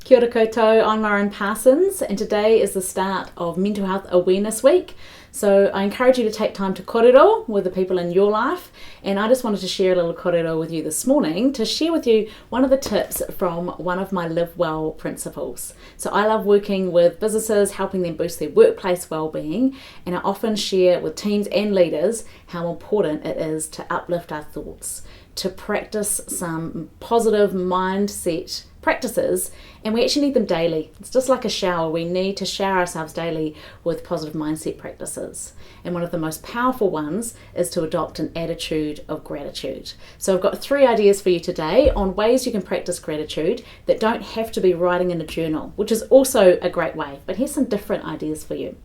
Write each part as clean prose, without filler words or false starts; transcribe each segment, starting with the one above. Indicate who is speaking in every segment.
Speaker 1: Kia ora koutou, I'm Parsons, and today is the start of Mental Health Awareness Week. So I encourage you to take time to korero with the people in your life, and I just wanted to share a little korero with you this morning to share with you one of the tips from one of my Live Well principles. So I love working with businesses, helping them boost their workplace well-being, and I often share with teams and leaders how important it is to uplift our thoughts, to practice some positive mindset practices, and we actually need them daily. It's just like a shower. We need to shower ourselves daily with positive mindset practices. And one of the most powerful ones is to adopt an attitude of gratitude. So I've got 3 ideas for you today on ways you can practice gratitude that don't have to be writing in a journal, which is also a great way. But here's some different ideas for you.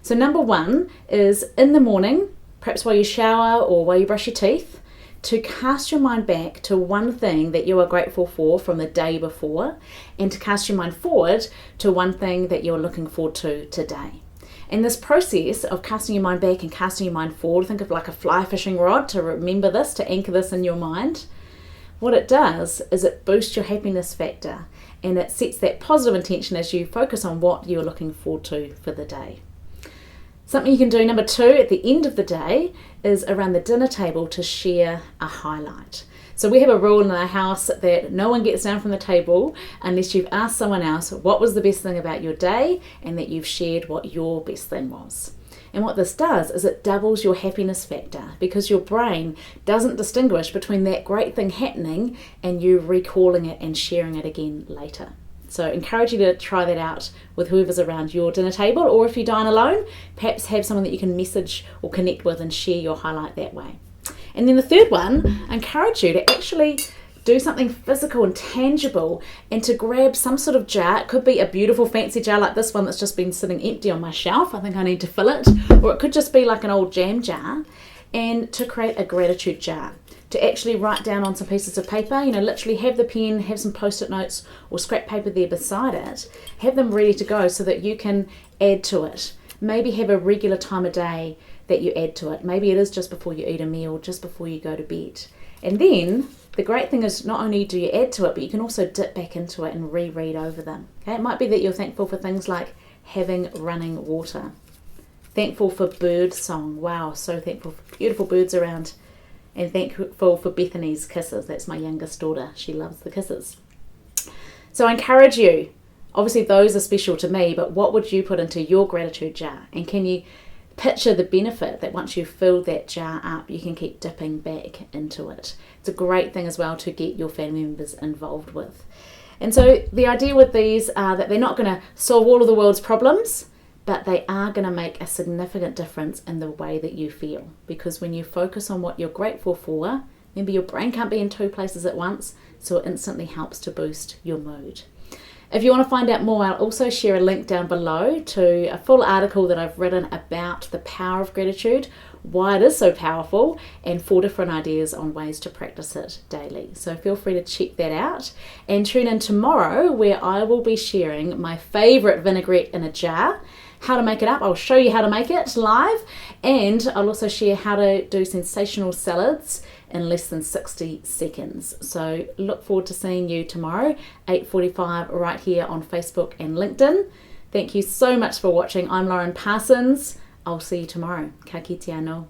Speaker 1: So number 1 is in the morning, perhaps while you shower or while you brush your teeth, to cast your mind back to one thing that you are grateful for from the day before, and to cast your mind forward to one thing that you're looking forward to today. And this process of casting your mind back and casting your mind forward, think of like a fly fishing rod to remember this, to anchor this in your mind. What it does is it boosts your happiness factor, and it sets that positive intention as you focus on what you're looking forward to for the day. Something you can do, number 2, at the end of the day is around the dinner table to share a highlight. So we have a rule in our house that no one gets down from the table unless you've asked someone else what was the best thing about your day and that you've shared what your best thing was. And what this does is it doubles your happiness factor, because your brain doesn't distinguish between that great thing happening and you recalling it and sharing it again later. So I encourage you to try that out with whoever's around your dinner table, or if you dine alone, perhaps have someone that you can message or connect with and share your highlight that way. And then the 3rd one, I encourage you to actually do something physical and tangible, and to grab some sort of jar. It could be a beautiful fancy jar like this one that's just been sitting empty on my shelf. I think I need to fill it. Or it could just be like an old jam jar, and to create a gratitude jar. To actually write down on some pieces of paper, literally have the pen, have some post-it notes or scrap paper there beside it, have them ready to go so that you can add to it. Maybe have a regular time of day that you add to it. Maybe it is just before you eat a meal, just before you go to bed. And then the great thing is not only do you add to it, but you can also dip back into it and reread over them. Okay? It might be that you're thankful for things like having running water. Thankful for bird song. Wow, so thankful for beautiful birds around. And thankful for Bethany's kisses. That's my youngest daughter. She loves the kisses. So I encourage you, obviously those are special to me, but what would you put into your gratitude jar? And can you picture the benefit that once you've filled that jar up, you can keep dipping back into it? It's a great thing as well to get your family members involved with. And so the idea with these are that they're not going to solve all of the world's problems, but they are going to make a significant difference in the way that you feel. Because when you focus on what you're grateful for, remember your brain can't be in 2 places at once, so it instantly helps to boost your mood. If you want to find out more, I'll also share a link down below to a full article that I've written about the power of gratitude, why it is so powerful, and 4 different ideas on ways to practice it daily. So feel free to check that out, and tune in tomorrow where I will be sharing my favourite vinaigrette in a jar, how to make it up. I'll show you how to make it live, and I'll also share how to do sensational salads in less than 60 seconds. So look forward to seeing you tomorrow, 8:45, right here on Facebook and LinkedIn. Thank you so much for watching. I'm Parsons. I'll see you tomorrow. Ka kite anō.